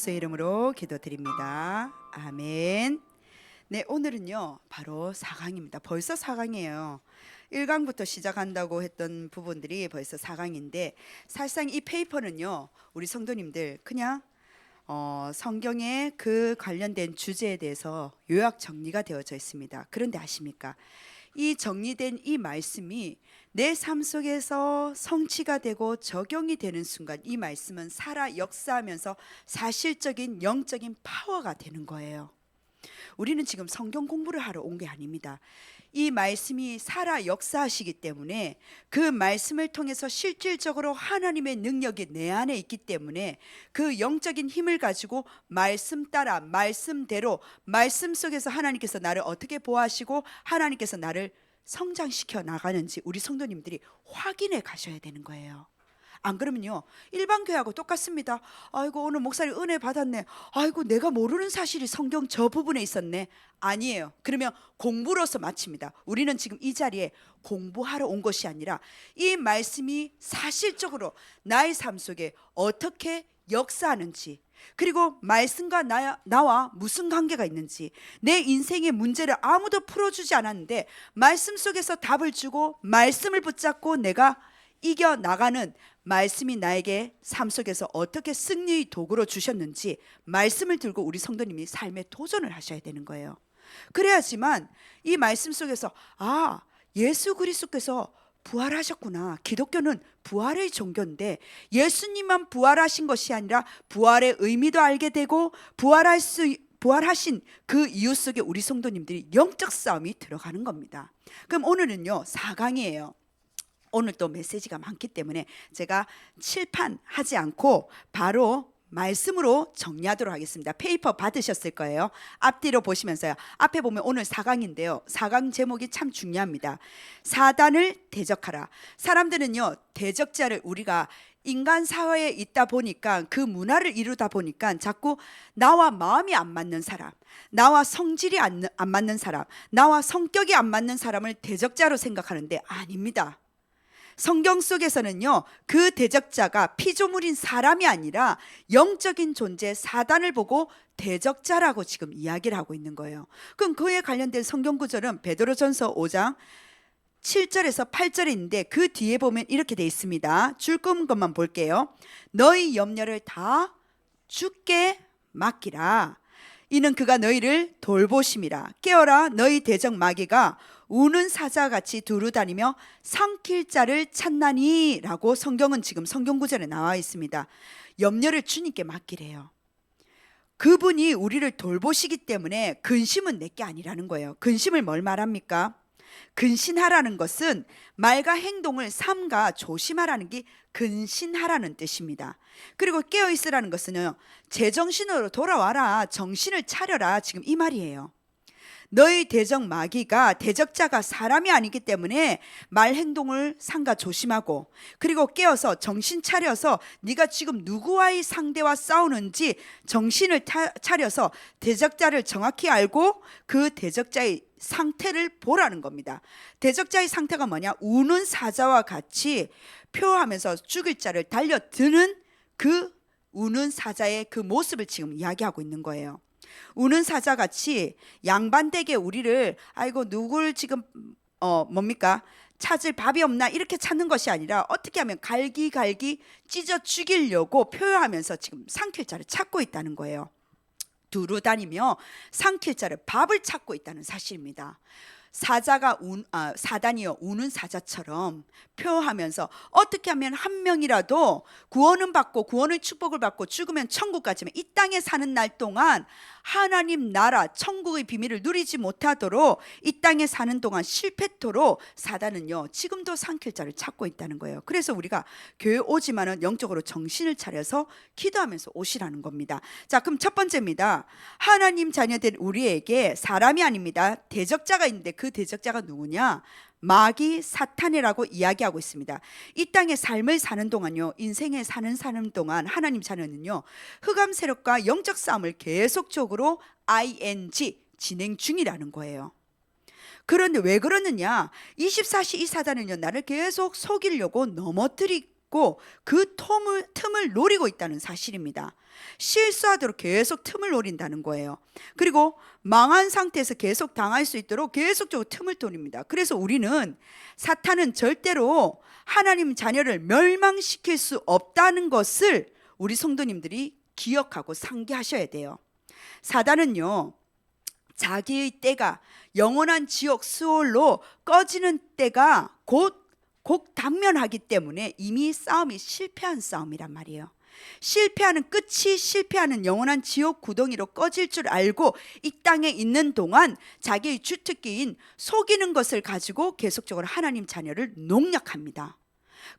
예수의 이름으로 기도드립니다. 아멘. 네, 오늘은요 바로 4강입니다. 벌써 4강이에요. 1강부터 시작한다고 했던 부분들이 벌써 4강인데, 사실상 이 페이퍼는요 우리 성도님들 그냥 성경의 그 관련된 주제에 대해서 요약 정리가 되어져 있습니다. 그런데 아십니까? 이 정리된 이 말씀이 내 삶 속에서 성취가 되고 적용이 되는 순간 이 말씀은 살아 역사하면서 사실적인 영적인 파워가 되는 거예요. 우리는 지금 성경 공부를 하러 온 게 아닙니다. 이 말씀이 살아 역사하시기 때문에 그 말씀을 통해서 실질적으로 하나님의 능력이 내 안에 있기 때문에 그 영적인 힘을 가지고 말씀 따라 말씀대로 말씀 속에서 하나님께서 나를 어떻게 보호하시고 하나님께서 나를 성장시켜 나가는지 우리 성도님들이 확인해 가셔야 되는 거예요. 안 그러면요 일반 교회하고 똑같습니다. 아이고 오늘 목사님 은혜 받았네. 아이고 내가 모르는 사실이 성경 저 부분에 있었네. 아니에요. 그러면 공부로서 마칩니다. 우리는 지금 이 자리에 공부하러 온 것이 아니라 이 말씀이 사실적으로 나의 삶 속에 어떻게 역사하는지, 그리고 말씀과 나와 무슨 관계가 있는지, 내 인생의 문제를 아무도 풀어주지 않았는데 말씀 속에서 답을 주고 말씀을 붙잡고 내가 이겨나가는, 말씀이 나에게 삶 속에서 어떻게 승리의 도구로 주셨는지 말씀을 들고 우리 성도님이 삶에 도전을 하셔야 되는 거예요. 그래야지만 이 말씀 속에서 예수 그리스도께서 부활하셨구나. 기독교는 부활의 종교인데 예수님만 부활하신 것이 아니라 부활의 의미도 알게 되고 부활하신 그 이유 속에 우리 성도님들이 영적 싸움이 들어가는 겁니다. 그럼 오늘은요 4강이에요. 오늘 또 메시지가 많기 때문에 제가 칠판 하지 않고 바로 말씀으로 정리하도록 하겠습니다. 페이퍼 받으셨을 거예요. 앞뒤로 보시면서요. 앞에 보면 오늘 4강인데요. 4강 제목이 참 중요합니다. 사단을 대적하라. 사람들은요 대적자를, 우리가 인간 사회에 있다 보니까 그 문화를 이루다 보니까 자꾸 나와 마음이 안 맞는 사람, 나와 성질이 안 맞는 사람, 나와 성격이 안 맞는 사람을 대적자로 생각하는데 아닙니다. 성경 속에서는요 그 대적자가 피조물인 사람이 아니라 영적인 존재 사단을 보고 대적자라고 지금 이야기를 하고 있는 거예요. 그럼 그에 관련된 성경 구절은 베드로전서 5장 7절에서 8절에 있는데 그 뒤에 보면 이렇게 돼 있습니다. 줄 끄은 것만 볼게요. 너희 염려를 다 주께 맡기라. 이는 그가 너희를 돌보심이라. 깨어라, 너희 대적 마귀가 우는 사자같이 두루다니며 삼킬 자를 찾나니 라고 성경은 지금 성경 구절에 나와 있습니다. 염려를 주님께 맡기래요. 그분이 우리를 돌보시기 때문에 근심은 내게 아니라는 거예요. 근심을 뭘 말합니까? 근신하라는 것은 말과 행동을 삼가 조심하라는 게 근신하라는 뜻입니다. 그리고 깨어있으라는 것은요 제정신으로 돌아와라, 정신을 차려라, 지금 이 말이에요. 너희 대적 마귀가, 대적자가 사람이 아니기 때문에 말 행동을 삼가 조심하고, 그리고 깨어서 정신 차려서 네가 지금 누구와의 상대와 싸우는지 정신을 차려서 대적자를 정확히 알고 그 대적자의 상태를 보라는 겁니다. 대적자의 상태가 뭐냐? 우는 사자와 같이 표하면서 죽일 자를 달려드는 그 우는 사자의 그 모습을 지금 이야기하고 있는 거예요. 우는 사자같이 양반되게 우리를 아이고 누굴 지금 뭡니까? 찾을 밥이 없나 이렇게 찾는 것이 아니라 어떻게 하면 갈기갈기 찢어 죽이려고 표현하면서 지금 삼킬 자를 찾고 있다는 거예요. 두루다니며 삼킬 자를, 밥을 찾고 있다는 사실입니다. 사단이요 우는 사자처럼 표하면서 어떻게 하면 한 명이라도 구원은 받고 구원의 축복을 받고 죽으면 천국 가지만 이 땅에 사는 날 동안 하나님 나라 천국의 비밀을 누리지 못하도록 이 땅에 사는 동안 실패토록 사단은요 지금도 삼킬 자를 찾고 있다는 거예요. 그래서 우리가 교회 오지만은 영적으로 정신을 차려서 기도하면서 오시라는 겁니다. 자, 그럼 첫 번째입니다. 하나님 자녀된 우리에게 사람이 아닙니다. 대적자가 있는데 그 대적자가 누구냐? 마귀 사탄이라고 이야기하고 있습니다. 이 땅의 삶을 사는 동안요, 인생에 사는 동안 하나님 자녀는요 흑암 세력과 영적 싸움을 계속적으로 ing 진행 중이라는 거예요. 그런데 왜 그러느냐? 24시 이 사단은요 나를 계속 속이려고 넘어뜨리고 잡고 그 틈을 노리고 있다는 사실입니다. 실수하도록 계속 틈을 노린다는 거예요. 그리고 망한 상태에서 계속 당할 수 있도록 계속적으로 틈을 노립니다. 그래서 우리는 사탄은 절대로 하나님 자녀를 멸망시킬 수 없다는 것을 우리 성도님들이 기억하고 상기하셔야 돼요. 사단은요, 자기의 때가 영원한 지옥 스올로 꺼지는 때가 곧 당면하기 때문에 이미 싸움이 실패한 싸움이란 말이에요. 실패하는 끝이 실패하는 영원한 지옥 구덩이로 꺼질 줄 알고 이 땅에 있는 동안 자기의 주특기인 속이는 것을 가지고 계속적으로 하나님 자녀를 농락합니다.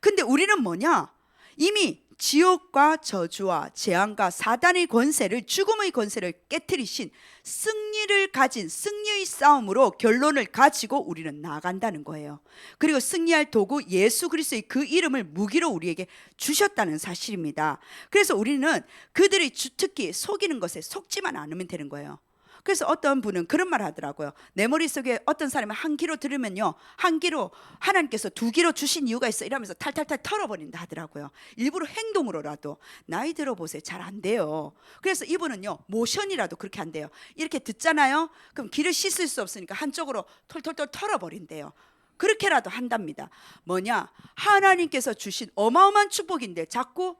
근데 우리는 뭐냐? 이미 지옥과 저주와 재앙과 사단의 권세를, 죽음의 권세를 깨트리신 승리를 가진 승리의 싸움으로 결론을 가지고 우리는 나아간다는 거예요. 그리고 승리할 도구 예수 그리스도의 그 이름을 무기로 우리에게 주셨다는 사실입니다. 그래서 우리는 그들의 주특기 속이는 것에 속지만 않으면 되는 거예요. 그래서 어떤 분은 그런 말 하더라고요. 내 머릿속에 어떤 사람이 한 귀로 들으면요, 한 귀로 하나님께서 두 귀로 주신 이유가 있어 이러면서 탈탈탈 털어버린다 하더라고요. 일부러 행동으로라도. 나이 들어보세요, 잘 안 돼요. 그래서 이분은요, 모션이라도 그렇게 한대요. 이렇게 듣잖아요, 그럼 귀를 씻을 수 없으니까 한쪽으로 털털털 털어버린대요. 그렇게라도 한답니다. 뭐냐? 하나님께서 주신 어마어마한 축복인데 자꾸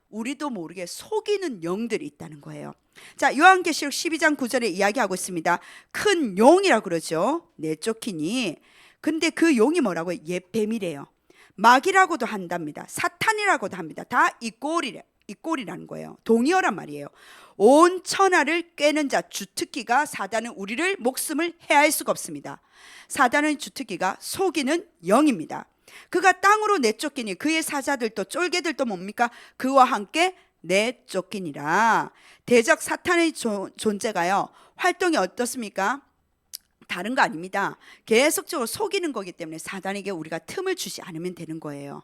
우리도 모르게 속이는 영들이 있다는 거예요. 자, 요한계시록 12장 9절에 이야기하고 있습니다. 큰 용이라고 그러죠. 내쫓기니. 근데 그 용이 뭐라고요? 옛 뱀이래요. 마귀라고도 한답니다. 사탄이라고도 합니다. 다 이 꼴이라는 거예요. 동의어란 말이에요. 온 천하를 꿰는 자, 주특기가 사단은 우리를, 목숨을 해할 수가 없습니다. 사단의 주특기가 속이는 영입니다. 그가 땅으로 내쫓기니 그의 사자들도 쫄개들도 뭡니까? 그와 함께 내쫓기니라. 대적 사탄의 존재가요, 활동이 어떻습니까? 다른 거 아닙니다. 계속적으로 속이는 거기 때문에 사단에게 우리가 틈을 주지 않으면 되는 거예요.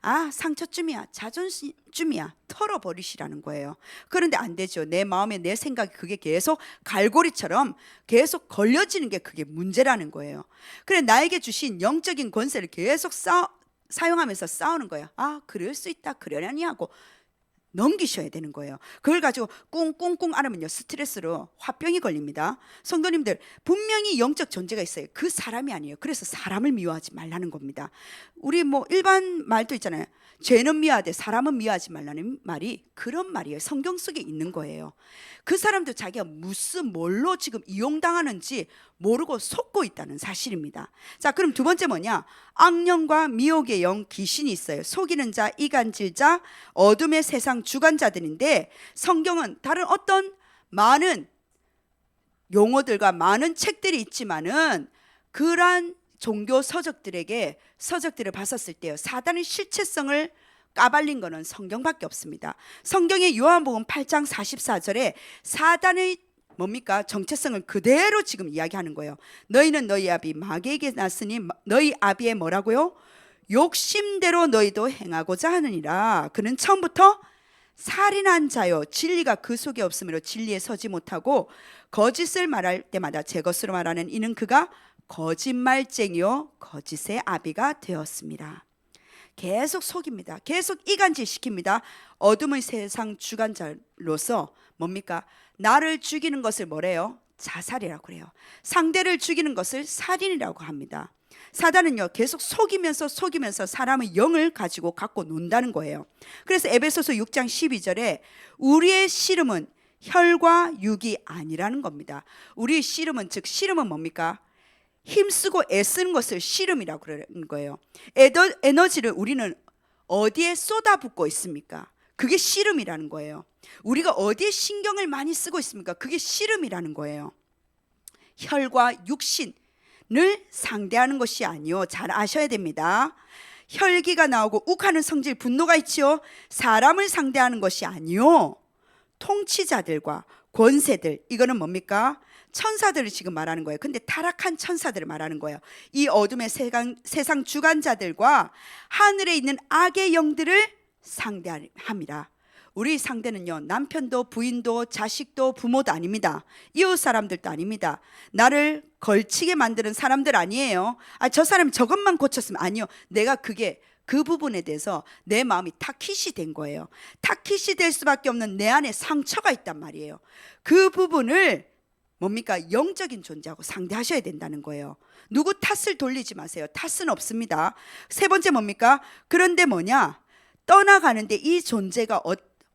아, 상처쯤이야, 자존심쯤이야, 털어버리시라는 거예요. 그런데 안 되죠. 내 마음에 내 생각이 그게 계속 갈고리처럼 계속 걸려지는 게 그게 문제라는 거예요. 그래, 나에게 주신 영적인 권세를 계속 사용하면서 싸우는 거예요. 아, 그럴 수 있다, 그러려니 하고 넘기셔야 되는 거예요. 그걸 가지고 꿍꿍꿍 앓으면요, 스트레스로 화병이 걸립니다. 성도님들, 분명히 영적 존재가 있어요. 그 사람이 아니에요. 그래서 사람을 미워하지 말라는 겁니다. 우리 뭐 일반 말도 있잖아요. 죄는 미워하되 사람은 미워하지 말라는 말이 그런 말이에요. 성경 속에 있는 거예요. 그 사람도 자기가 무슨 뭘로 지금 이용당하는지 모르고 속고 있다는 사실입니다. 자, 그럼 두 번째 뭐냐? 악령과 미혹의 영, 귀신이 있어요. 속이는 자, 이간질자, 어둠의 세상 주관자들인데, 성경은 다른 어떤 많은 용어들과 많은 책들이 있지만은 그러한 종교 서적들을 봤었을 때요, 사단의 실체성을 까발린 거는 성경밖에 없습니다. 성경의 요한복음 8장 44절에 사단의 뭡니까? 정체성을 그대로 지금 이야기하는 거예요. 너희는 너희 아비 마귀에게 났으니 너희 아비의 뭐라고요? 욕심대로 너희도 행하고자 하느니라. 그는 처음부터 살인한 자요, 진리가 그 속에 없으므로 진리에 서지 못하고 거짓을 말할 때마다 제 것으로 말하는 이는 그가 거짓말쟁이요 거짓의 아비가 되었습니다. 계속 속입니다. 계속 이간질 시킵니다. 어둠의 세상 주관자로서 뭡니까? 나를 죽이는 것을 뭐래요? 자살이라고 그래요. 상대를 죽이는 것을 살인이라고 합니다. 사단은요, 계속 속이면서 사람의 영을 갖고 논다는 거예요. 그래서 에베소서 6장 12절에 우리의 씨름은 혈과 육이 아니라는 겁니다. 우리의 씨름은, 즉 씨름은 뭡니까? 힘쓰고 애쓰는 것을 씨름이라고 그러는 거예요. 에너지를 우리는 어디에 쏟아붓고 있습니까? 그게 씨름이라는 거예요. 우리가 어디에 신경을 많이 쓰고 있습니까? 그게 씨름이라는 거예요. 혈과 육신을 상대하는 것이 아니요, 잘 아셔야 됩니다. 혈기가 나오고 욱하는 성질, 분노가 있지요. 사람을 상대하는 것이 아니요, 통치자들과 권세들, 이거는 뭡니까? 천사들을 지금 말하는 거예요. 근데 타락한 천사들을 말하는 거예요. 이 어둠의 세상 주관자들과 하늘에 있는 악의 영들을 상대합니다. 우리 상대는요, 남편도 부인도 자식도 부모도 아닙니다. 이웃 사람들도 아닙니다. 나를 걸치게 만드는 사람들 아니에요. 아, 저 사람이 저것만 고쳤으면, 아니요, 내가 그 그 부분에 대해서 내 마음이 타깃이 된 거예요. 타깃이 될 수밖에 없는 내 안에 상처가 있단 말이에요. 그 부분을 뭡니까? 영적인 존재하고 상대하셔야 된다는 거예요. 누구 탓을 돌리지 마세요. 탓은 없습니다. 세 번째 뭡니까? 그런데 뭐냐? 떠나가는데 이 존재가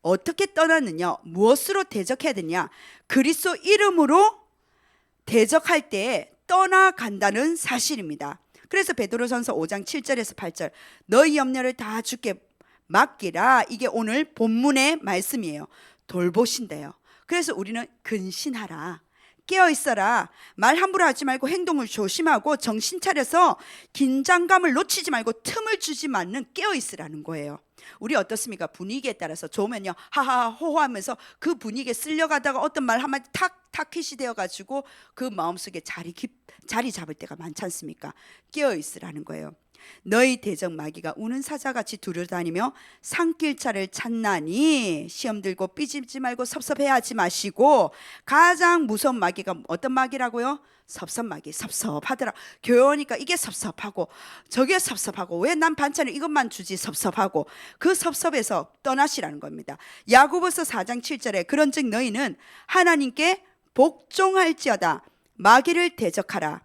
어떻게 떠났느냐? 무엇으로 대적해야 되냐? 그리스도 이름으로 대적할 때 떠나간다는 사실입니다. 그래서 베드로전서 5장 7절에서 8절 너희 염려를 다 주께 맡기라. 이게 오늘 본문의 말씀이에요. 돌보신대요. 그래서 우리는 근신하라. 깨어있어라. 말 함부로 하지 말고 행동을 조심하고 정신 차려서 긴장감을 놓치지 말고 틈을 주지 않는 깨어있으라는 거예요. 우리 어떻습니까? 분위기에 따라서 좋으면요 하하 호호하면서 그 분위기에 쓸려가다가 어떤 말 한마디 타깃이 되어가지고 그 마음속에 자리 잡을 때가 많지 않습니까? 깨어있으라는 거예요. 너희 대적 마귀가 우는 사자같이 두려다니며 산길차를 찾나니 시험 들고 삐지지 말고 섭섭해하지 마시고. 가장 무서운 마귀가 어떤 마귀라고요? 섭섭마귀. 섭섭하더라. 교회오니까 이게 섭섭하고 저게 섭섭하고 왜 난 반찬을 이것만 주지 섭섭하고 그 섭섭에서 떠나시라는 겁니다. 야고보서 4장 7절에 그런즉 너희는 하나님께 복종할지어다. 마귀를 대적하라.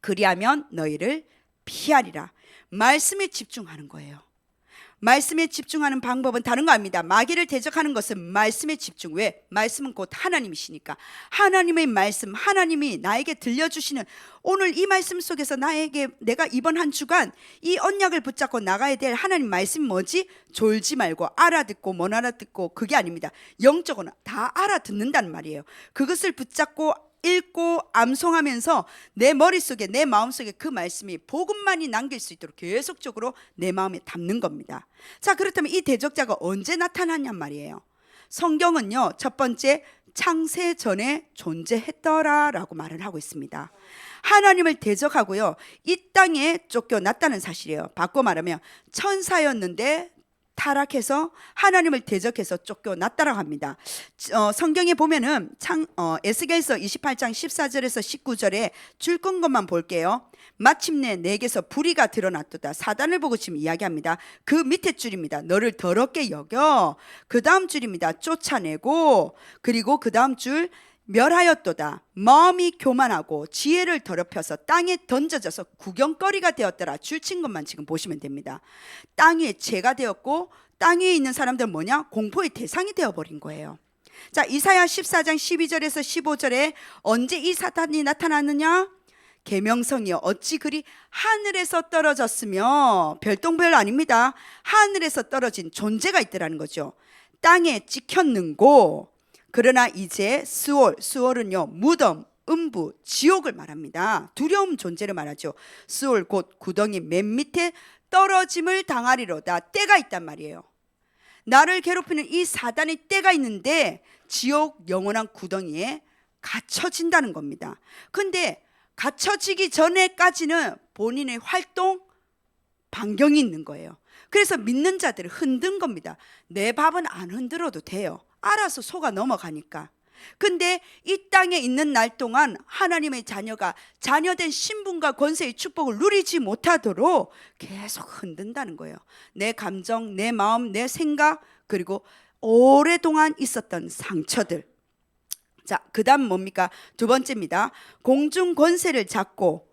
그리하면 너희를 피하리라. 말씀에 집중하는 거예요. 말씀에 집중하는 방법은 다른 거 아닙니다. 마귀를 대적하는 것은 말씀에 집중. 왜? 말씀은 곧 하나님이시니까. 하나님의 말씀, 하나님이 나에게 들려주시는 오늘 이 말씀 속에서 내가 이번 한 주간 이 언약을 붙잡고 나가야 될 하나님 말씀이 뭐지? 졸지 말고 알아듣고 못 알아듣고 그게 아닙니다. 영적으로 다 알아듣는다는 말이에요. 그것을 붙잡고 읽고 암송하면서 내 머릿속에 내 마음속에 그 말씀이 복음만이 남길 수 있도록 계속적으로 내 마음에 담는 겁니다. 자, 그렇다면 이 대적자가 언제 나타났냔 말이에요. 성경은요 첫 번째 창세 전에 존재했더라라고 말을 하고 있습니다. 하나님을 대적하고요 이 땅에 쫓겨났다는 사실이에요. 바꿔 말하면 천사였는데 타락해서 하나님을 대적해서 쫓겨났다라고 합니다. 성경에 보면은 에스겔서 28장 14절에서 19절에 줄 끈 것만 볼게요. 마침내 내게서 불의가 드러났도다. 사단을 보고 지금 이야기합니다. 그 밑에 줄입니다. 너를 더럽게 여겨. 그 다음 줄입니다. 쫓아내고. 그리고 그 다음 줄 멸하였도다. 마음이 교만하고 지혜를 더럽혀서 땅에 던져져서 구경거리가 되었더라. 줄친 것만 지금 보시면 됩니다. 땅 위에 죄가 되었고 땅 위에 있는 사람들은 뭐냐? 공포의 대상이 되어버린 거예요. 자, 이사야 14장 12절에서 15절에 언제 이 사탄이 나타났느냐? 계명성이여 어찌 그리 하늘에서 떨어졌으며. 별똥별 아닙니다. 하늘에서 떨어진 존재가 있더라는 거죠. 땅에 찍혔는고. 그러나 이제 수월은요 무덤, 음부, 지옥을 말합니다. 두려움 존재를 말하죠. 수월 곧 구덩이 맨 밑에 떨어짐을 당하리로다. 때가 있단 말이에요. 나를 괴롭히는 이 사단의 때가 있는데 지옥 영원한 구덩이에 갇혀진다는 겁니다. 근데 갇혀지기 전에까지는 본인의 활동 반경이 있는 거예요. 그래서 믿는 자들을 흔든 겁니다. 내 밥은 안 흔들어도 돼요. 알아서 속아 넘어가니까. 근데 이 땅에 있는 날 동안 하나님의 자녀가 자녀된 신분과 권세의 축복을 누리지 못하도록 계속 흔든다는 거예요. 내 감정, 내 마음, 내 생각, 그리고 오랫동안 있었던 상처들. 자, 그 다음 뭡니까? 두 번째입니다. 공중 권세를 잡고.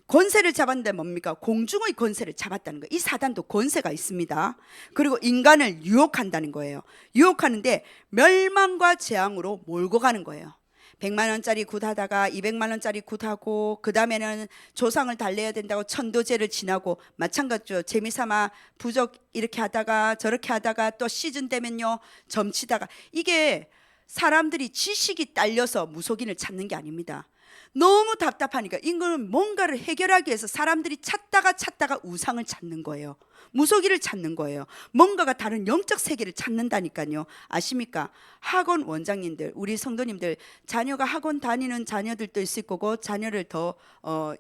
권세를 잡았는데 뭡니까? 공중의 권세를 잡았다는 거예요. 이 사단도 권세가 있습니다. 그리고 인간을 유혹한다는 거예요. 유혹하는데 멸망과 재앙으로 몰고 가는 거예요. 100만 원짜리 굿하다가 200만 원짜리 굿하고 그 다음에는 조상을 달래야 된다고 천도제를 지나고, 마찬가지죠. 재미삼아 부족 이렇게 하다가 저렇게 하다가 또 시즌 되면요 점치다가. 이게 사람들이 지식이 딸려서 무속인을 찾는 게 아닙니다. 너무 답답하니까 이거는 뭔가를 해결하기 위해서 사람들이 찾다가 우상을 찾는 거예요. 무속인을 찾는 거예요. 뭔가가 다른 영적 세계를 찾는다니까요. 아십니까? 학원 원장님들, 우리 성도님들, 자녀가 학원 다니는 자녀들도 있을 거고, 자녀를 더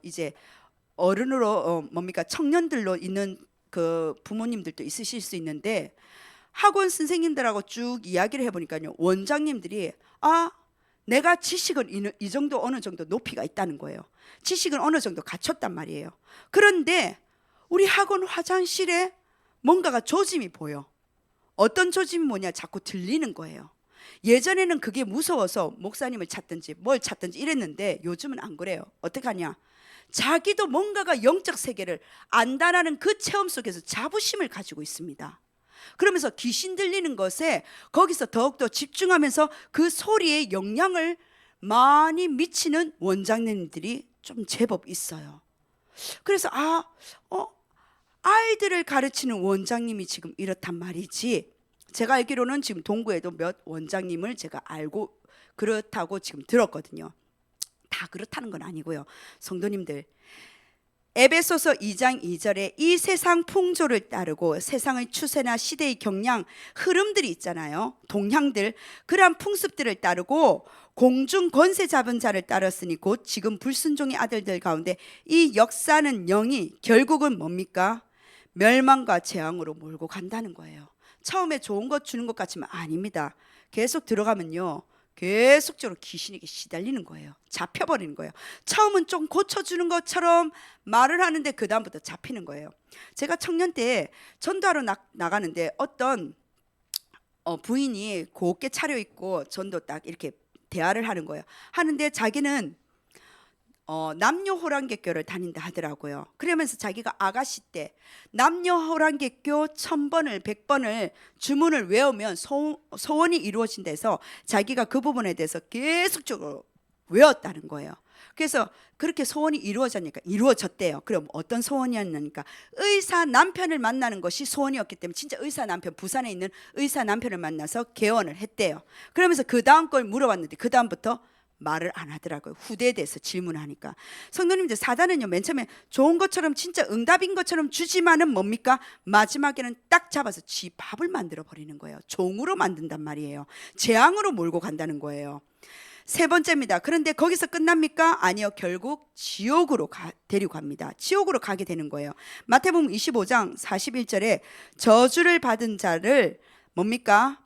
이제 어른으로 뭡니까 청년들로 있는 그 부모님들도 있으실 수 있는데, 학원 선생님들하고 쭉 이야기를 해보니까요, 원장님들이 내가 지식은 이 정도 어느 정도 높이가 있다는 거예요. 지식은 어느 정도 갖췄단 말이에요. 그런데 우리 학원 화장실에 뭔가가 조짐이 보여. 어떤 조짐이 뭐냐? 자꾸 들리는 거예요. 예전에는 그게 무서워서 목사님을 찾든지 뭘 찾든지 이랬는데 요즘은 안 그래요. 어떡하냐? 자기도 뭔가가 영적 세계를 안다라는 그 체험 속에서 자부심을 가지고 있습니다. 그러면서 귀신 들리는 것에 거기서 더욱더 집중하면서 그 소리에 영향을 많이 미치는 원장님들이 좀 제법 있어요. 그래서 아이들을 가르치는 원장님이 지금 이렇단 말이지. 제가 알기로는 지금 동구에도 몇 원장님을 제가 알고 그렇다고 지금 들었거든요. 다 그렇다는 건 아니고요. 성도님들, 에베소서 2장 2절에 이 세상 풍조를 따르고 세상의 추세나 시대의 경향, 흐름들이 있잖아요. 동향들, 그러한 풍습들을 따르고 공중 권세 잡은 자를 따랐으니 곧 지금 불순종의 아들들 가운데 이 역사는 영이 결국은 뭡니까? 멸망과 재앙으로 몰고 간다는 거예요. 처음에 좋은 것 주는 것 같지만 아닙니다. 계속 들어가면요, 계속적으로 귀신에게 시달리는 거예요. 잡혀버리는 거예요. 처음은 좀 고쳐주는 것처럼 말을 하는데 그 다음부터 잡히는 거예요. 제가 청년 때 전도하러 나가는데 어떤 부인이 곱게 차려입고 전도 딱 이렇게 대화를 하는 거예요. 하는데 자기는 남녀 호랑객교를 다닌다 하더라고요. 그러면서 자기가 아가씨 때 남녀 호랑객교 1000번을 100번을 주문을 외우면 소원이 이루어진다 해서 자기가 그 부분에 대해서 계속적으로 외웠다는 거예요. 그래서 그렇게 소원이 이루어졌대요. 그럼 어떤 소원이었냐니까 의사 남편을 만나는 것이 소원이었기 때문에 진짜 의사 남편, 부산에 있는 의사 남편을 만나서 개원을 했대요. 그러면서 그 다음 걸 물어봤는데 그 다음부터 말을 안 하더라고요. 후대에 대해서 질문하니까. 성도님들, 사단은요, 맨 처음에 좋은 것처럼 진짜 응답인 것처럼 주지만은 뭡니까? 마지막에는 딱 잡아서 지 밥을 만들어 버리는 거예요. 종으로 만든단 말이에요. 재앙으로 몰고 간다는 거예요. 세 번째입니다. 그런데 거기서 끝납니까? 아니요. 결국 지옥으로 데리고 갑니다. 지옥으로 가게 되는 거예요. 마태복음 25장 41절에 저주를 받은 자를 뭡니까?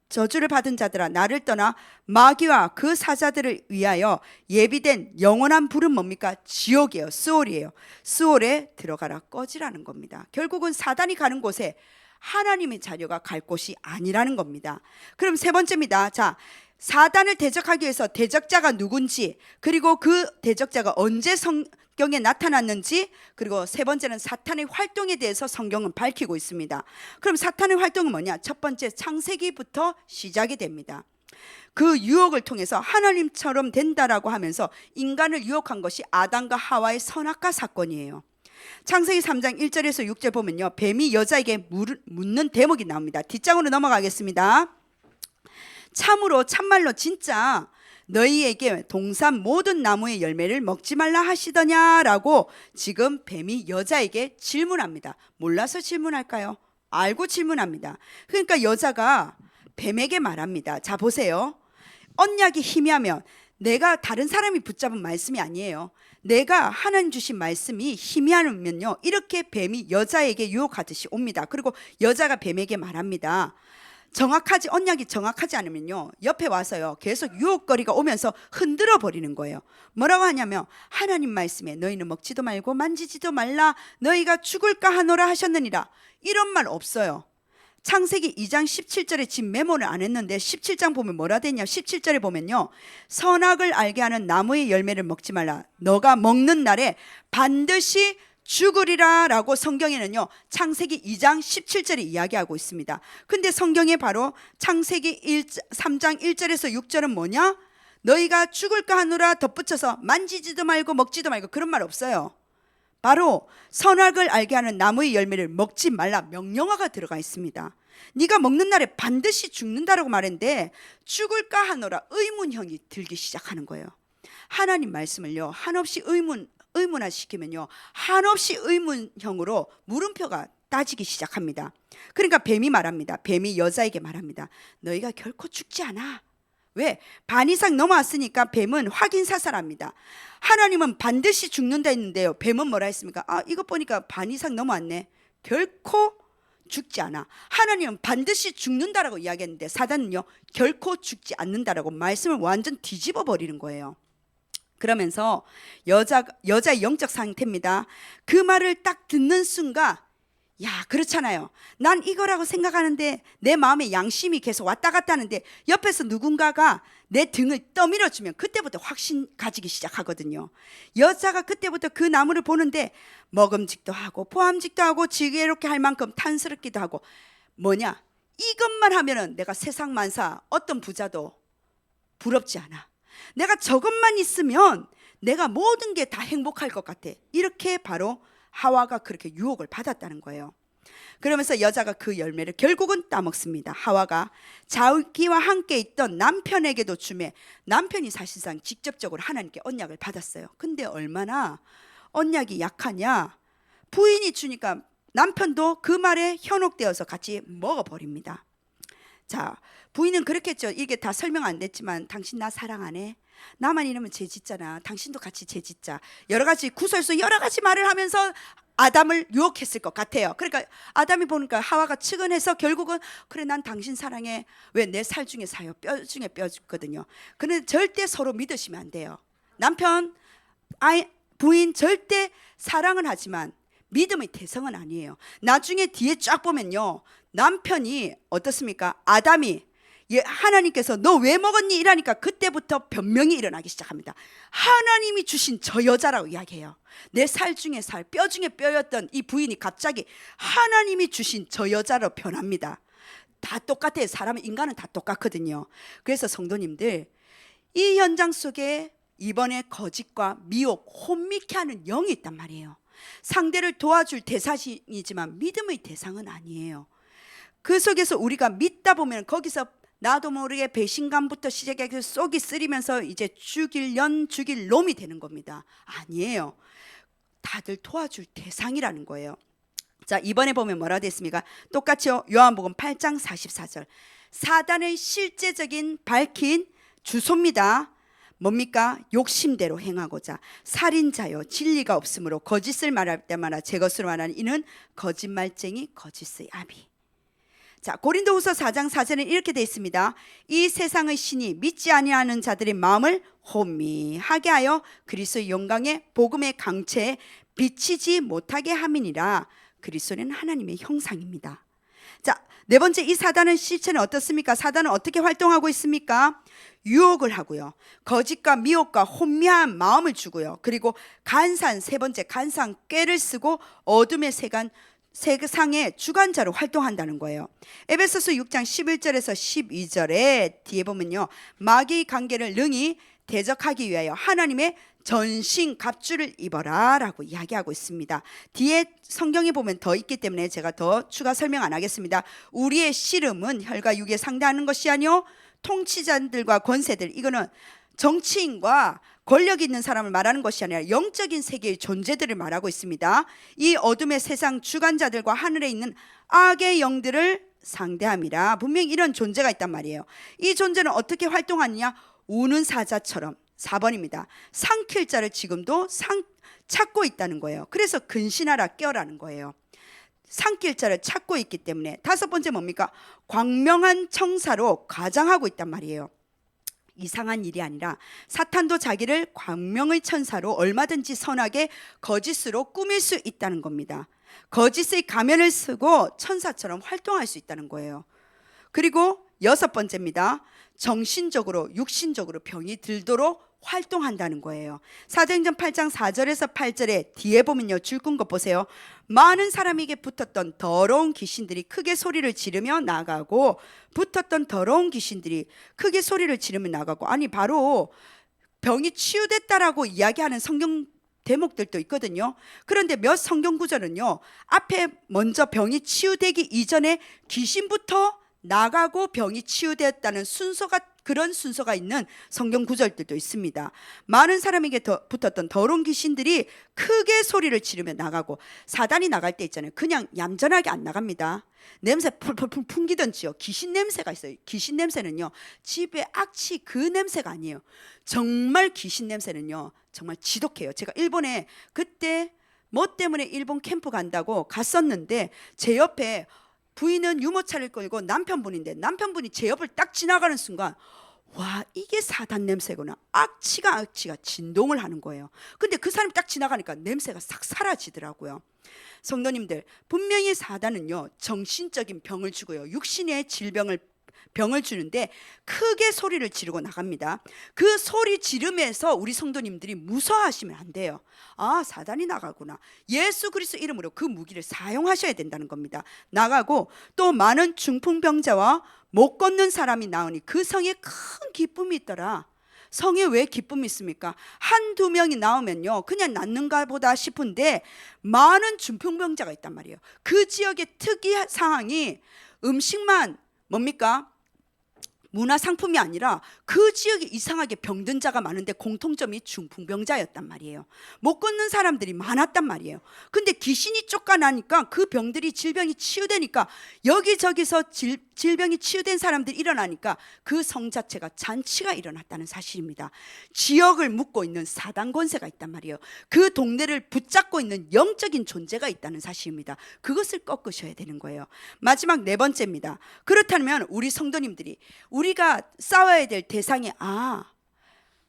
저주를 받은 자들아 나를 떠나 마귀와 그 사자들을 위하여 예비된 영원한 불은 뭡니까? 지옥이에요. 스올이에요. 스올에 들어가라, 꺼지라는 겁니다. 결국은 사단이 가는 곳에 하나님의 자녀가 갈 곳이 아니라는 겁니다. 그럼 세 번째입니다. 자, 사단을 대적하기 위해서 대적자가 누군지, 그리고 그 대적자가 언제 성경에 나타났는지, 그리고 세 번째는 사탄의 활동에 대해서 성경은 밝히고 있습니다. 그럼 사탄의 활동은 뭐냐? 첫 번째, 창세기부터 시작이 됩니다. 그 유혹을 통해서 하나님처럼 된다라고 하면서 인간을 유혹한 것이 아담과 하와의 선악과 사건이에요. 창세기 3장 1절에서 6절 보면요, 뱀이 여자에게 묻는 대목이 나옵니다. 뒷장으로 넘어가겠습니다. 참말로 진짜 너희에게 동산 모든 나무의 열매를 먹지 말라 하시더냐라고 지금 뱀이 여자에게 질문합니다. 몰라서 질문할까요? 알고 질문합니다. 그러니까 여자가 뱀에게 말합니다. 자, 보세요. 언약이 희미하면, 내가 다른 사람이 붙잡은 말씀이 아니에요. 내가 하나님 주신 말씀이 희미하면요, 이렇게 뱀이 여자에게 유혹하듯이 옵니다. 그리고 여자가 뱀에게 말합니다. 언약이 정확하지 않으면요, 옆에 와서요 계속 유혹거리가 오면서 흔들어 버리는 거예요. 뭐라고 하냐면, 하나님 말씀에 너희는 먹지도 말고 만지지도 말라, 너희가 죽을까 하노라 하셨느니라. 이런 말 없어요. 창세기 2장 17절에 지금 메모를 안 했는데 17장 보면 뭐라 되냐? 17절에 보면요, 선악을 알게 하는 나무의 열매를 먹지 말라, 너가 먹는 날에 반드시 죽으리라 라고 성경에는요, 창세기 2장 17절에 이야기하고 있습니다. 근데 성경에 바로 창세기 3장 1절에서 6절은 뭐냐? 너희가 죽을까 하노라 덧붙여서 만지지도 말고 먹지도 말고, 그런 말 없어요. 바로 선악을 알게 하는 나무의 열매를 먹지 말라 명령어가 들어가 있습니다. 네가 먹는 날에 반드시 죽는다라고 말했는데, 죽을까 하노라 의문형이 들기 시작하는 거예요. 하나님 말씀을요, 한없이 의문화시키면요, 한없이 의문형으로 물음표가 따지기 시작합니다. 그러니까 뱀이 말합니다. 뱀이 여자에게 말합니다. 너희가 결코 죽지 않아. 왜? 반 이상 넘어왔으니까 뱀은 확인사살합니다. 하나님은 반드시 죽는다 했는데요, 뱀은 뭐라 했습니까? 이것 보니까 반 이상 넘어왔네. 결코 죽지 않아. 하나님은 반드시 죽는다라고 이야기했는데 사단은요, 결코 죽지 않는다라고 말씀을 완전 뒤집어 버리는 거예요. 그러면서 여자의 영적 상태입니다. 그 말을 딱 듣는 순간, 야, 그렇잖아요. 난 이거라고 생각하는데 내 마음에 양심이 계속 왔다 갔다 하는데 옆에서 누군가가 내 등을 떠밀어주면 그때부터 확신 가지기 시작하거든요. 여자가 그때부터 그 나무를 보는데 먹음직도 하고 보암직도 하고 지혜롭게 할 만큼 탐스럽기도 하고, 뭐냐, 이것만 하면은 내가 세상 만사 어떤 부자도 부럽지 않아. 내가 저것만 있으면 내가 모든 게 다 행복할 것 같아. 이렇게 바로 하와가 그렇게 유혹을 받았다는 거예요. 그러면서 여자가 그 열매를 결국은 따먹습니다. 하와가 자기와 함께 있던 남편에게도 주매, 남편이 사실상 직접적으로 하나님께 언약을 받았어요. 근데 얼마나 언약이 약하냐, 부인이 주니까 남편도 그 말에 현혹되어서 같이 먹어버립니다. 자, 부인은 그렇겠죠. 이게 다 설명 안 됐지만, 당신 나 사랑 안 해? 나만 이러면 죄 짓잖아. 당신도 같이 죄 짓자. 여러 가지 구설수 여러 가지 말을 하면서 아담을 유혹했을 것 같아요. 그러니까 아담이 보니까 하와가 측은해서 결국은, 그래, 난 당신 사랑해. 왜? 내 살 중에 사요, 뼈 중에 뼈 죽거든요. 그런데 절대 서로 믿으시면 안 돼요. 남편, 부인 절대 사랑은 하지만 믿음의 대성은 아니에요. 나중에 뒤에 쫙 보면요, 남편이 어떻습니까? 아담이 하나님께서 너 왜 먹었니? 이라니까 그때부터 변명이 일어나기 시작합니다. 하나님이 주신 저 여자라고 이야기해요. 내 살 중에 살, 뼈 중에 뼈였던 이 부인이 갑자기 하나님이 주신 저 여자로 변합니다. 다 똑같아요. 사람은, 인간은 다 똑같거든요. 그래서 성도님들, 이 현장 속에 이번에 거짓과 미혹, 혼미케 하는 영이 있단 말이에요. 상대를 도와줄 대상이지만 믿음의 대상은 아니에요. 그 속에서 우리가 믿다 보면 거기서 나도 모르게 배신감부터 시작해서 속이 쓰리면서 이제 죽일 놈이 되는 겁니다. 아니에요. 다들 도와줄 대상이라는 거예요. 자, 이번에 보면 뭐라 됐습니까? 똑같이요. 요한복음 8장 44절. 사단의 실제적인 밝힌 주소입니다. 뭡니까? 욕심대로 행하고자 살인자요, 진리가 없으므로 거짓을 말할 때마다 제 것으로 말하는 이는 거짓말쟁이, 거짓의 아비. 자, 고린도후서 4장 4절에 이렇게 되어 있습니다. 이 세상의 신이 믿지 아니하는 자들의 마음을 혼미하게 하여 그리스도의 영광의 복음의 강체에 비치지 못하게 함이니라. 그리스도는 하나님의 형상입니다. 자, 네 번째, 이 사단의 실체는 어떻습니까? 사단은 어떻게 활동하고 있습니까? 유혹을 하고요, 거짓과 미혹과 혼미한 마음을 주고요, 그리고 세 번째, 간사한 꾀를 쓰고 어둠의 세상의 주관자로 활동한다는 거예요. 에베소서 6장 11절에서 12절에 뒤에 보면요, 마귀의 관계를 능히 대적하기 위하여 하나님의 전신 갑주를 입어라 라고 이야기하고 있습니다. 뒤에 성경에 보면 더 있기 때문에 제가 더 추가 설명 안 하겠습니다. 우리의 씨름은 혈과 육에 상대하는 것이 아니요 통치자들과 권세들, 이거는 정치인과 권력 있는 사람을 말하는 것이 아니라 영적인 세계의 존재들을 말하고 있습니다. 이 어둠의 세상 주관자들과 하늘에 있는 악의 영들을 상대함이라. 분명히 이런 존재가 있단 말이에요. 이 존재는 어떻게 활동하느냐? 우는 사자처럼. 4번입니다. 삼킬 자를 지금도 찾고 있다는 거예요. 그래서 근신하라, 깨어라는 거예요. 삼킬 자를 찾고 있기 때문에. 다섯 번째 뭡니까? 광명한 청사로 가장하고 있단 말이에요. 이상한 일이 아니라 사탄도 자기를 광명의 천사로 얼마든지 선하게 거짓으로 꾸밀 수 있다는 겁니다. 거짓의 가면을 쓰고 천사처럼 활동할 수 있다는 거예요. 그리고 여섯 번째입니다. 정신적으로, 육신적으로 병이 들도록 활동한다는 거예요. 사도행전 8장 4절에서 8절에 뒤에 보면요, 줄 끈 거 보세요. 많은 사람에게 붙었던 더러운 귀신들이 크게 소리를 지르며 나가고, 붙었던 더러운 귀신들이 크게 소리를 지르며 나가고. 아니, 바로 병이 치유됐다라고 이야기하는 성경 대목들도 있거든요. 그런데 몇 성경 구절은요, 앞에 먼저 병이 치유되기 이전에 귀신부터 나가고 병이 치유되었다는 그런 순서가 있는 성경 구절들도 있습니다. 많은 사람에게 붙었던 더러운 귀신들이 크게 소리를 지르며 나가고. 사단이 나갈 때 있잖아요, 그냥 얌전하게 안 나갑니다. 냄새 풀풀풀 풍기던지요, 귀신 냄새가 있어요. 귀신 냄새는요, 집에 악취 그 냄새가 아니에요. 정말 귀신 냄새는요, 정말 지독해요. 제가 일본에 그때 뭐 때문에 일본 캠프 간다고 갔었는데, 제 옆에 부인은 유모차를 끌고 남편분인데, 남편분이 제 옆을 딱 지나가는 순간, 와, 이게 사단 냄새구나. 악취가 진동을 하는 거예요. 근데 그 사람이 딱 지나가니까 냄새가 싹 사라지더라고요. 성도님들, 분명히 사단은요, 정신적인 병을 주고요, 육신의 병을 주는데 크게 소리를 지르고 나갑니다. 그 소리 지르면서 우리 성도님들이 무서워하시면 안 돼요. 아, 사단이 나가구나. 예수 그리스도 이름으로 그 무기를 사용하셔야 된다는 겁니다. 나가고 또 많은 중풍병자와 못 걷는 사람이 나오니 그 성에 큰 기쁨이 있더라. 성에 왜 기쁨이 있습니까? 한두 명이 나오면요, 그냥 낫는가 보다 싶은데 많은 중풍병자가 있단 말이에요. 그 지역의 특이 상황이 음식만 뭡니까? 문화상품이 아니라 그 지역에 이상하게 병든 자가 많은데 공통점이 중풍병자였단 말이에요. 못 걷는 사람들이 많았단 말이에요. 근데 귀신이 쫓겨나니까 그 병들이, 질병이 치유되니까 여기저기서 질병이 치유된 사람들이 일어나니까 그 성 자체가 잔치가 일어났다는 사실입니다. 지역을 묶고 있는 사단 권세가 있단 말이에요. 그 동네를 붙잡고 있는 영적인 존재가 있다는 사실입니다. 그것을 꺾으셔야 되는 거예요. 마지막 네 번째입니다. 그렇다면 우리 성도님들이, 우리가 싸워야 될 대상이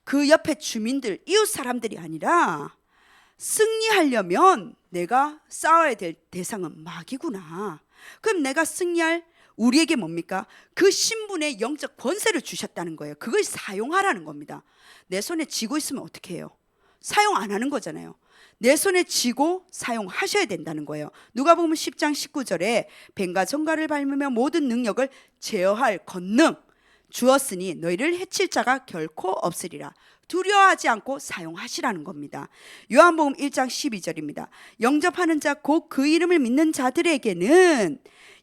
그 옆에 주민들, 이웃 사람들이 아니라 승리하려면 내가 싸워야 될 대상은 마귀구나. 그럼 내가 승리할 우리에게 뭡니까? 그 신분의 영적 권세를 주셨다는 거예요. 그걸 사용하라는 겁니다. 내 손에 쥐고 있으면 어떻게 해요? 사용 안 하는 거잖아요. 내 손에 쥐고 사용하셔야 된다는 거예요. 누가복음 10장 19절에 뱀과 정갈을 밟으며 모든 능력을 제어할 권능 주었으니 너희를 해칠 자가 결코 없으리라. 두려워하지 않고 사용하시라는 겁니다. 요한복음 1장 12절입니다. 영접하는 자 곧 그 이름을 믿는 자들에게는,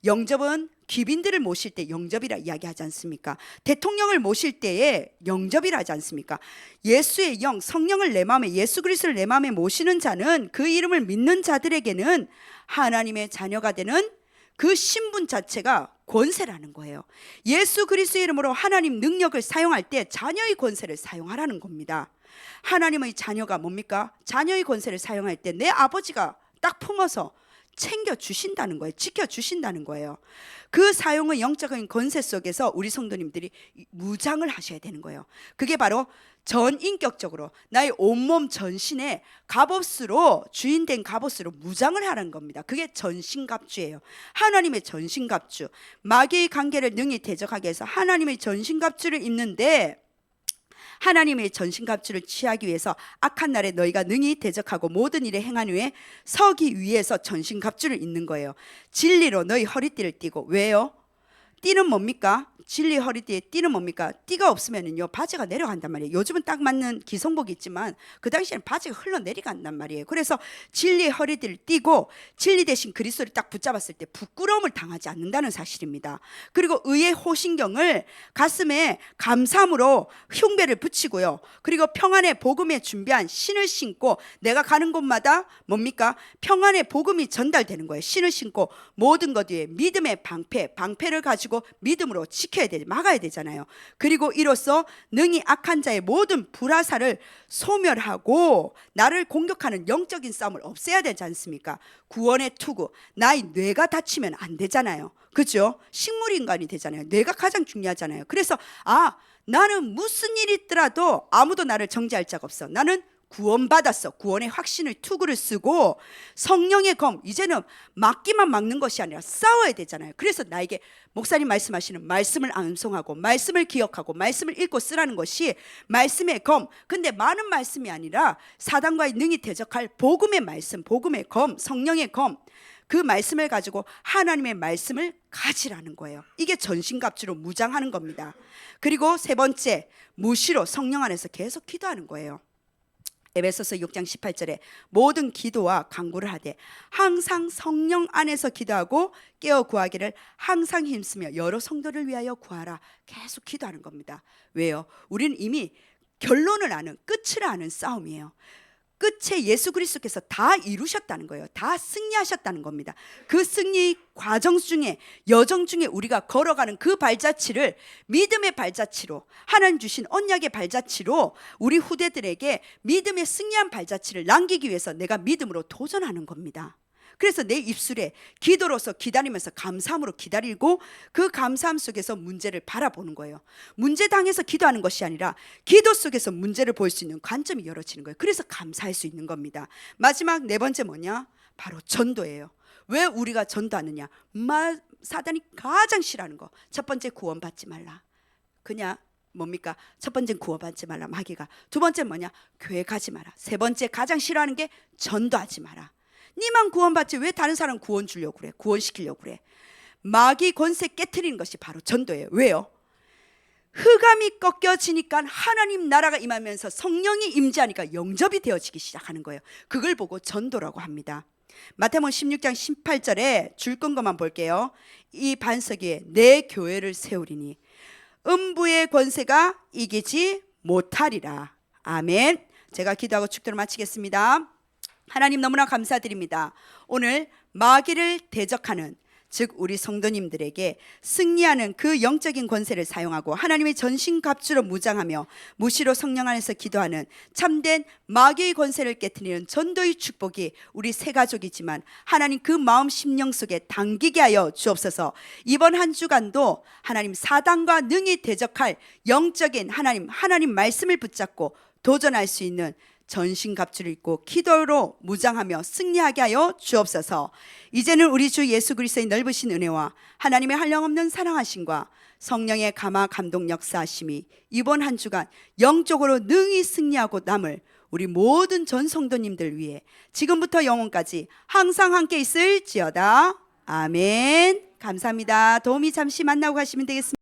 영접은 귀빈들을 모실 때 영접이라 이야기하지 않습니까? 대통령을 모실 때에 영접이라 하지 않습니까? 예수의 영, 성령을 내 마음에, 예수 그리스도를 내 마음에 모시는 자는, 그 이름을 믿는 자들에게는 하나님의 자녀가 되는 그 신분 자체가 권세라는 거예요. 예수 그리스도의 이름으로 하나님 능력을 사용할 때 자녀의 권세를 사용하라는 겁니다. 하나님의 자녀가 뭡니까? 자녀의 권세를 사용할 때 내 아버지가 딱 품어서 챙겨주신다는 거예요. 지켜주신다는 거예요. 그 사용의 영적인 권세 속에서 우리 성도님들이 무장을 하셔야 되는 거예요. 그게 바로 전인격적으로 나의 온몸 전신에 갑옷으로, 주인된 갑옷으로 무장을 하라는 겁니다. 그게 전신갑주예요. 하나님의 전신갑주. 마귀의 관계를 능히 대적하게 해서 하나님의 전신갑주를 입는데, 하나님의 전신갑주를 취하기 위해서 악한 날에 너희가 능히 대적하고 모든 일에 행한 후에 서기 위해서 전신갑주를 입는 거예요. 진리로 너희 허리띠를 띠고. 왜요? 띠는 뭡니까? 진리 허리띠에 띠는 뭡니까? 띠가 없으면요 바지가 내려간단 말이에요. 요즘은 딱 맞는 기성복이 있지만 그 당시에는 바지가 흘러내려간단 말이에요. 그래서 진리의 허리띠를 띠고 진리 대신 그리스도를 딱 붙잡았을 때 부끄러움을 당하지 않는다는 사실입니다. 그리고 의의 호신경을 가슴에 감사함으로 흉배를 붙이고요. 그리고 평안의 복음에 준비한 신을 신고, 내가 가는 곳마다 뭡니까? 평안의 복음이 전달되는 거예요. 신을 신고 모든 것 위에 믿음의 방패를 가지고 믿음으로 지켜야 돼, 막아야 되잖아요. 그리고 이로써 능히 악한 자의 모든 불화살을 소멸하고 나를 공격하는 영적인 싸움을 없애야 되지 않습니까? 구원의 투구, 나의 뇌가 다치면 안 되잖아요. 그죠? 식물인간이 되잖아요. 뇌가 가장 중요하잖아요. 그래서 나는 무슨 일이 있더라도 아무도 나를 정죄할 자가 없어. 나는 구원받았어. 구원의 확신을 투구를 쓰고 성령의 검, 이제는 막기만 막는 것이 아니라 싸워야 되잖아요. 그래서 나에게 목사님 말씀하시는 말씀을 암송하고 말씀을 기억하고 말씀을 읽고 쓰라는 것이 말씀의 검. 근데 많은 말씀이 아니라 사단과의 능히 대적할 복음의 말씀, 복음의 검, 성령의 검, 그 말씀을 가지고 하나님의 말씀을 가지라는 거예요. 이게 전신갑주로 무장하는 겁니다. 그리고 세 번째, 무시로 성령 안에서 계속 기도하는 거예요. 에베소서 6장 18절에 모든 기도와 간구를 하되 항상 성령 안에서 기도하고 깨어 구하기를 항상 힘쓰며 여러 성도를 위하여 구하라. 계속 기도하는 겁니다. 왜요? 우리는 이미 결론을 아는, 끝을 아는 싸움이에요. 끝에 예수 그리스도께서 다 이루셨다는 거예요. 다 승리하셨다는 겁니다. 그 승리 과정 중에, 여정 중에 우리가 걸어가는 그 발자취를 믿음의 발자취로, 하나님 주신 언약의 발자취로 우리 후대들에게 믿음의 승리한 발자취를 남기기 위해서 내가 믿음으로 도전하는 겁니다. 그래서 내 입술에 기도로서 기다리면서 감사함으로 기다리고 그 감사함 속에서 문제를 바라보는 거예요. 문제 당해서 기도하는 것이 아니라 기도 속에서 문제를 볼 수 있는 관점이 열어지는 거예요. 그래서 감사할 수 있는 겁니다. 마지막 네 번째 뭐냐? 바로 전도예요. 왜 우리가 전도하느냐? 사단이 가장 싫어하는 거. 첫 번째, 구원받지 말라. 그냥 뭡니까? 첫 번째 구원받지 말라 마귀가. 두 번째 뭐냐? 교회 가지 마라. 세 번째 가장 싫어하는 게 전도하지 마라. 니만 구원받지 왜 다른 사람 구원 주려고 그래? 구원시키려고 그래? 마귀 권세 깨트리는 것이 바로 전도예요. 왜요? 흑암이 꺾여지니까 하나님 나라가 임하면서 성령이 임재하니까 영접이 되어지기 시작하는 거예요. 그걸 보고 전도라고 합니다. 마태복음 16장 18절에 줄 건 것만 볼게요. 이 반석 위에 내 교회를 세우리니 음부의 권세가 이기지 못하리라. 아멘. 제가 기도하고 축도를 마치겠습니다. 하나님 너무나 감사드립니다. 오늘 마귀를 대적하는, 즉 우리 성도님들에게 승리하는 그 영적인 권세를 사용하고 하나님의 전신갑주로 무장하며 무시로 성령 안에서 기도하는 참된 마귀의 권세를 깨트리는 전도의 축복이 우리 새 가족이지만 하나님 그 마음 심령 속에 당기게 하여 주옵소서. 이번 한 주간도 하나님 사단과 능히 대적할 영적인 하나님 말씀을 붙잡고 도전할 수 있는 전신갑주를 입고 기도로 무장하며 승리하게 하여 주옵소서. 이제는 우리 주 예수 그리스도의 넓으신 은혜와 하나님의 한량없는 사랑하심과 성령의 감화 감동 역사하심이 이번 한 주간 영적으로 능히 승리하고 남을 우리 모든 전 성도님들 위해 지금부터 영원까지 항상 함께 있을지어다. 아멘. 감사합니다. 도우미 잠시 만나고 가시면 되겠습니다.